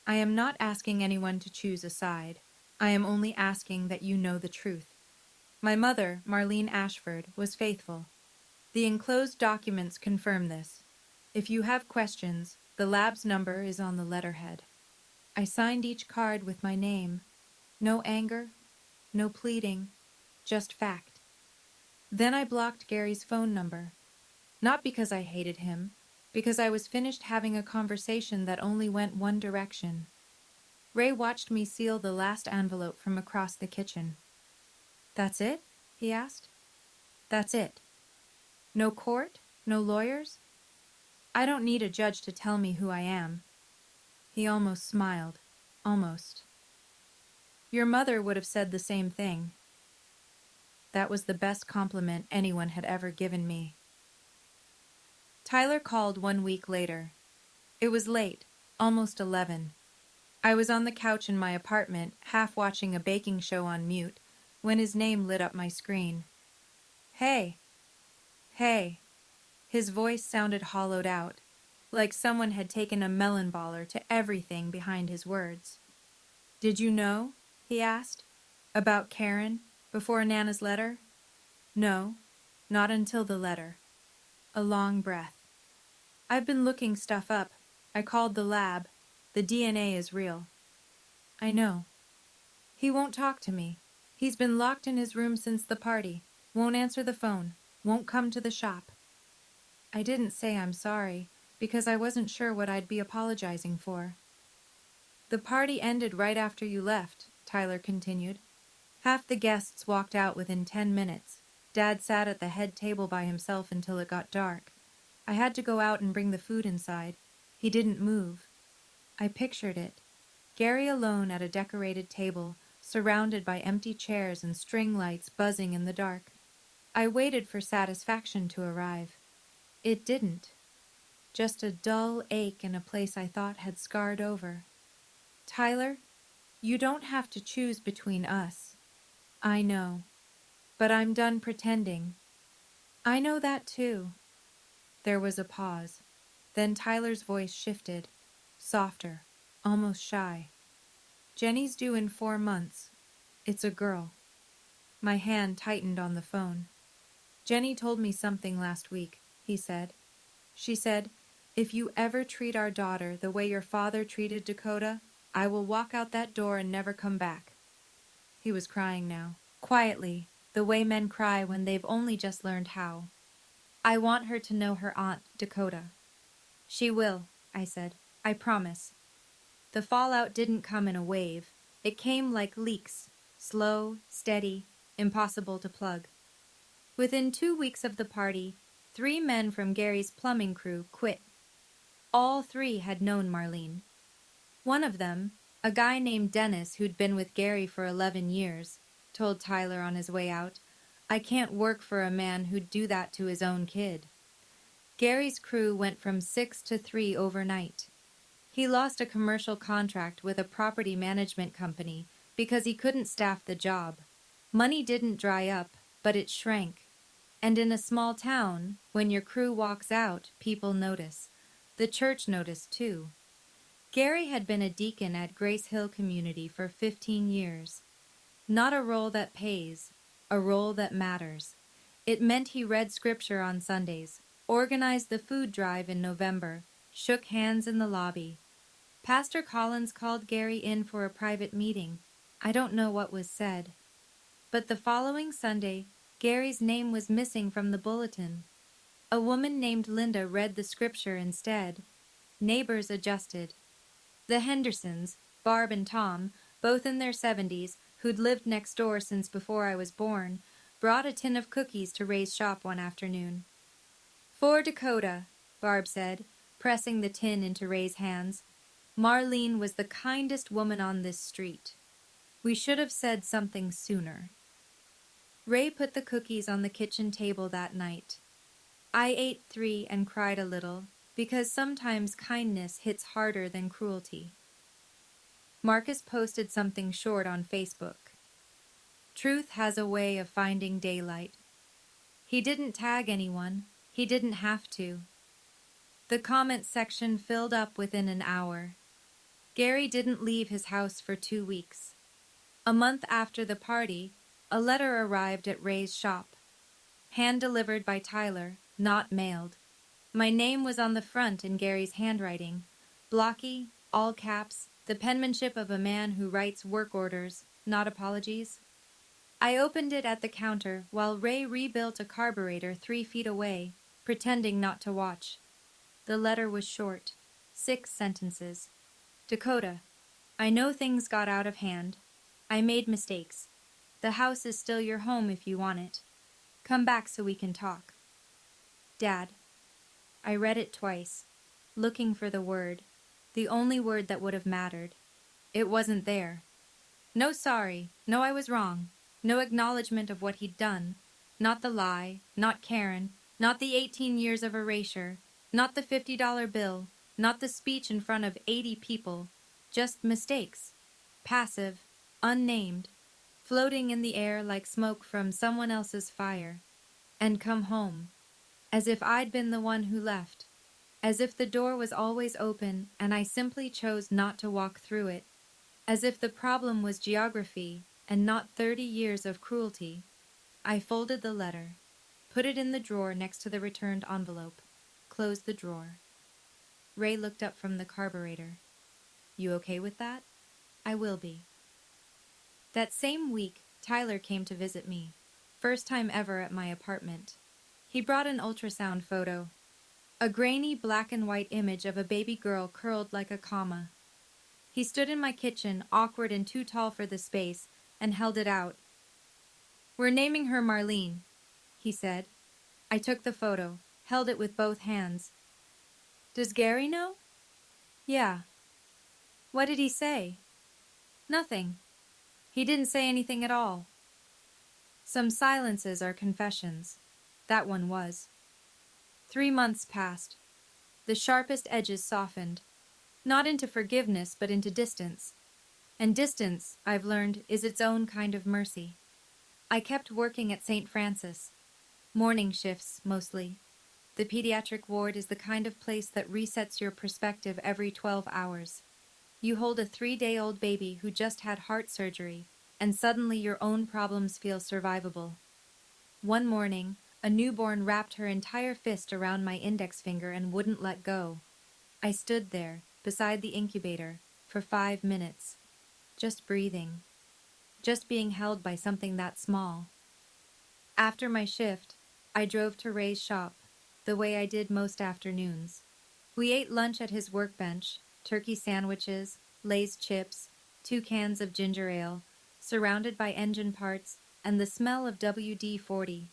I am not asking anyone to choose a side. I am only asking that you know the truth. My mother, Marlene Ashford, was faithful. The enclosed documents confirm this. If you have questions, the lab's number is on the letterhead. I signed each card with my name. No anger, no pleading, just fact. Then I blocked Gary's phone number. Not because I hated him, because I was finished having a conversation that only went one direction. Ray watched me seal the last envelope from across the kitchen. "That's it?" he asked. "That's it. No court? No lawyers? I don't need a judge to tell me who I am." He almost smiled. Almost. "Your mother would have said the same thing." That was the best compliment anyone had ever given me. Tyler called 1 week later. It was late, almost 11. I was on the couch in my apartment, half watching a baking show on mute, when his name lit up my screen. "Hey. Hey." His voice sounded hollowed out, like someone had taken a melon baller to everything behind his words. "Did you know?" he asked. "About Karen, before Nana's letter?" "No, not until the letter." A long breath. "I've been looking stuff up. I called the lab. The DNA is real." "I know." "He won't talk to me. He's been locked in his room since the party. Won't answer the phone. Won't come to the shop." I didn't say I'm sorry, because I wasn't sure what I'd be apologizing for. "The party ended right after you left," Tyler continued. "Half the guests walked out within 10 minutes. Dad sat at the head table by himself until it got dark. I had to go out and bring the food inside. He didn't move." I pictured it. Gary alone at a decorated table, surrounded by empty chairs and string lights buzzing in the dark. I waited for satisfaction to arrive. It didn't. Just a dull ache in a place I thought had scarred over. "Tyler, you don't have to choose between us. I know. But I'm done pretending." "I know that too." There was a pause. Then Tyler's voice shifted, softer, almost shy. "Jenny's due in 4 months. It's a girl." My hand tightened on the phone. "Jenny told me something last week," he said. "She said, 'If you ever treat our daughter the way your father treated Dakota, I will walk out that door and never come back.'" He was crying now, quietly, the way men cry when they've only just learned how. "I want her to know her aunt, Dakota." "She will," I said. "I promise." The fallout didn't come in a wave. It came like leaks, slow, steady, impossible to plug. Within 2 weeks of the party, 3 men from Gary's plumbing crew quit. All 3 had known Marlene. One of them, a guy named Dennis who'd been with Gary for 11 years, told Tyler on his way out, "I can't work for a man who'd do that to his own kid." Gary's crew went from 6 to 3 overnight. He lost a commercial contract with a property management company because he couldn't staff the job. Money didn't dry up, but it shrank. And in a small town, when your crew walks out, people notice. The church noticed too. Gary had been a deacon at Grace Hill Community for 15 years. Not a role that pays, a role that matters. It meant he read scripture on Sundays, organized the food drive in November, shook hands in the lobby. Pastor Collins called Gary in for a private meeting. I don't know what was said. But the following Sunday, Gary's name was missing from the bulletin. A woman named Linda read the scripture instead. Neighbors adjusted. The Hendersons, Barb and Tom, both in their 70s, who'd lived next door since before I was born, brought a tin of cookies to Ray's shop one afternoon. "For Dakota," Barb said, pressing the tin into Ray's hands. "Marlene was the kindest woman on this street. We should have said something sooner." Ray put the cookies on the kitchen table that night. I ate 3 and cried a little, because sometimes kindness hits harder than cruelty. Marcus posted something short on Facebook. "Truth has a way of finding daylight." He didn't tag anyone. He didn't have to. The comment section filled up within an hour. Gary didn't leave his house for 2 weeks. A month after the party, a letter arrived at Ray's shop. Hand-delivered by Tyler, not mailed. My name was on the front in Gary's handwriting. Blocky, all caps, the penmanship of a man who writes work orders, not apologies. I opened it at the counter while Ray rebuilt a carburetor 3 feet away, pretending not to watch. The letter was short, 6 sentences. Dakota, I know things got out of hand. I made mistakes. The house is still your home if you want it. Come back so we can talk. Dad. I read it twice, looking for the word, the only word that would have mattered. It wasn't there. No sorry, no I was wrong, no acknowledgement of what he'd done, not the lie, not Karen, not the 18 years of erasure, not the $50 bill, not the speech in front of 80 people, just mistakes, passive, unnamed, floating in the air like smoke from someone else's fire, and come home. As if I'd been the one who left, as if the door was always open and I simply chose not to walk through it, as if the problem was geography and not 30 years of cruelty. I folded the letter, put it in the drawer next to the returned envelope, closed the drawer. Ray looked up from the carburetor. You okay with that? I will be. That same week, Tyler came to visit me, first time ever at my apartment. He brought an ultrasound photo, a grainy black and white image of a baby girl curled like a comma. He stood in my kitchen, awkward and too tall for the space, and held it out. We're naming her Marlene, he said. I took the photo, held it with both hands. Does Gary know? Yeah. What did he say? Nothing. He didn't say anything at all. Some silences are confessions. That one was. 3 months passed. The sharpest edges softened. Not into forgiveness, but into distance. And distance, I've learned, is its own kind of mercy. I kept working at St. Francis. Morning shifts, mostly. The pediatric ward is the kind of place that resets your perspective every 12 hours. You hold a 3-day-old baby who just had heart surgery, and suddenly your own problems feel survivable. One morning, a newborn wrapped her entire fist around my index finger and wouldn't let go. I stood there, beside the incubator, for 5 minutes, just breathing, just being held by something that small. After my shift, I drove to Ray's shop, the way I did most afternoons. We ate lunch at his workbench, turkey sandwiches, Lay's chips, 2 cans of ginger ale, surrounded by engine parts and the smell of WD-40.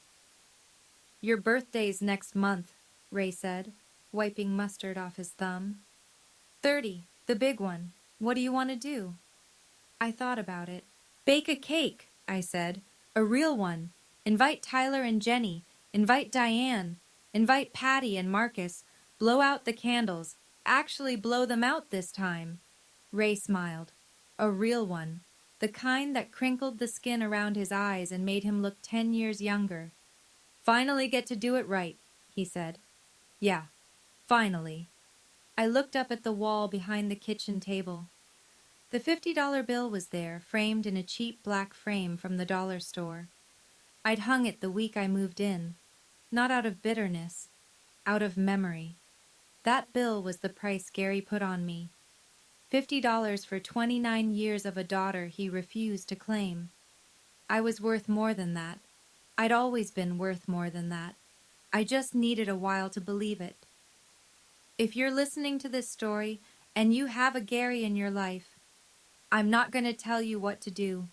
Your birthday's next month, Ray said, wiping mustard off his thumb. 30, the big one. What do you want to do? I thought about it. Bake a cake, I said. A real one. Invite Tyler and Jenny. Invite Diane. Invite Patty and Marcus. Blow out the candles. Actually blow them out this time. Ray smiled. A real one. The kind that crinkled the skin around his eyes and made him look 10 years younger. Finally get to do it right, he said. Yeah, finally. I looked up at the wall behind the kitchen table. The $50 bill was there, framed in a cheap black frame from the dollar store. I'd hung it the week I moved in, not out of bitterness, out of memory. That bill was the price Gary put on me. $50 for 29 years of a daughter he refused to claim. I was worth more than that. I'd always been worth more than that. I just needed a while to believe it. If you're listening to this story and you have a Gary in your life, I'm not going to tell you what to do.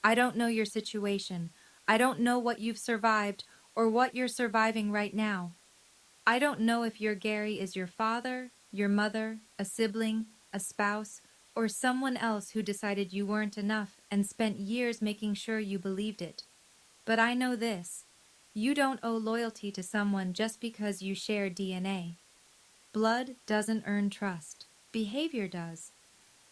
I don't know your situation. I don't know what you've survived or what you're surviving right now. I don't know if your Gary is your father, your mother, a sibling, a spouse, or someone else who decided you weren't enough and spent years making sure you believed it. But I know this. You don't owe loyalty to someone just because you share DNA. Blood doesn't earn trust. Behavior does.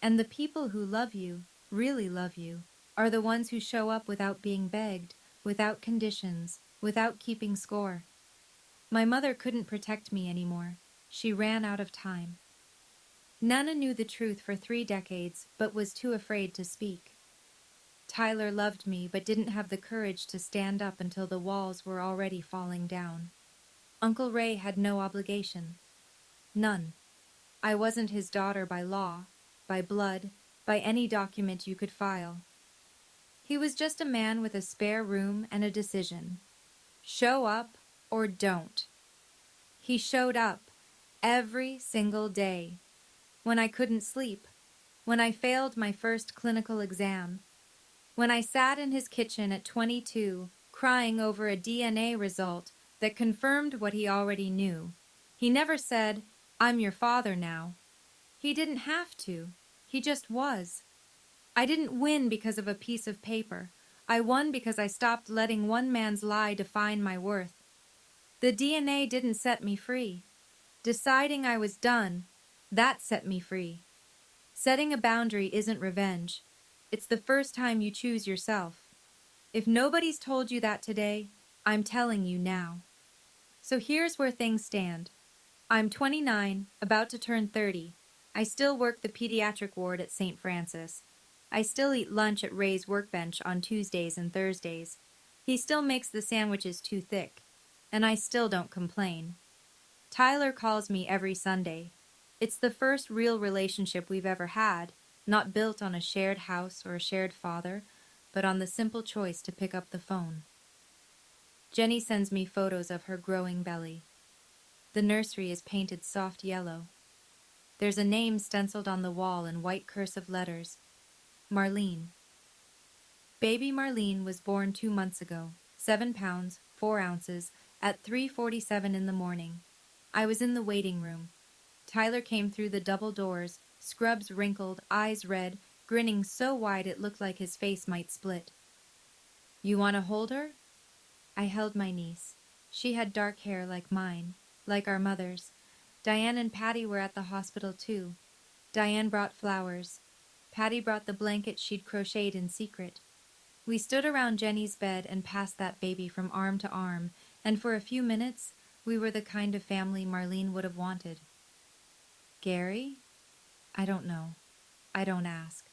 And the people who love you, really love you, are the ones who show up without being begged, without conditions, without keeping score. My mother couldn't protect me anymore. She ran out of time. Nana knew the truth for 3 decades, but was too afraid to speak. Tyler loved me, but didn't have the courage to stand up until the walls were already falling down. Uncle Ray had no obligation. None. I wasn't his daughter by law, by blood, by any document you could file. He was just a man with a spare room and a decision. Show up or don't. He showed up every single day. When I couldn't sleep, when I failed my first clinical exam, when I sat in his kitchen at 22, crying over a DNA result that confirmed what he already knew. He never said, "I'm your father now." He didn't have to. He just was. I didn't win because of a piece of paper. I won because I stopped letting one man's lie define my worth. The DNA didn't set me free. Deciding I was done, that set me free. Setting a boundary isn't revenge. It's the first time you choose yourself. If nobody's told you that today, I'm telling you now. So here's where things stand. I'm 29, about to turn 30. I still work the pediatric ward at St. Francis. I still eat lunch at Ray's workbench on Tuesdays and Thursdays. He still makes the sandwiches too thick, and I still don't complain. Tyler calls me every Sunday. It's the first real relationship we've ever had, not built on a shared house or a shared father, but on the simple choice to pick up the phone. Jenny sends me photos of her growing belly. The nursery is painted soft yellow. There's a name stenciled on the wall in white cursive letters. Marlene. Baby Marlene was born 2 months ago, 7 pounds, 4 ounces, at 3:47 in the morning. I was in the waiting room. Tyler came through the double doors, scrubs wrinkled, eyes red, grinning so wide it looked like his face might split. "You want to hold her?" I held my niece. She had dark hair like mine, like our mother's. Diane and Patty were at the hospital too. Diane brought flowers. Patty brought the blanket she'd crocheted in secret. We stood around Jenny's bed and passed that baby from arm to arm, and for a few minutes, we were the kind of family Marlene would have wanted. Gary? I don't know. I don't ask.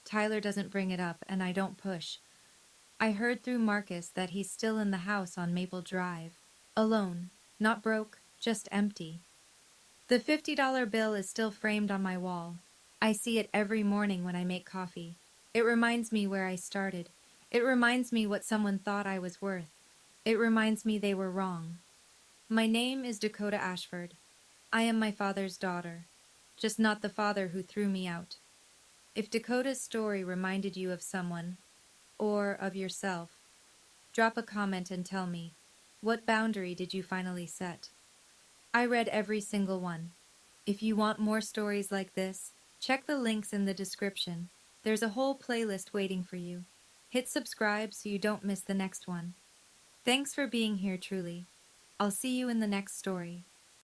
Tyler doesn't bring it up, and I don't push. I heard through Marcus that he's still in the house on Maple Drive. Alone. Not broke, just empty. The $50 bill is still framed on my wall. I see it every morning when I make coffee. It reminds me where I started. It reminds me what someone thought I was worth. It reminds me they were wrong. My name is Dakota Ashford. I am my father's daughter, just not the father who threw me out. If Dakota's story reminded you of someone, or of yourself, drop a comment and tell me, what boundary did you finally set? I read every single one. If you want more stories like this, check the links in the description. There's a whole playlist waiting for you. Hit subscribe so you don't miss the next one. Thanks for being here, truly. I'll see you in the next story.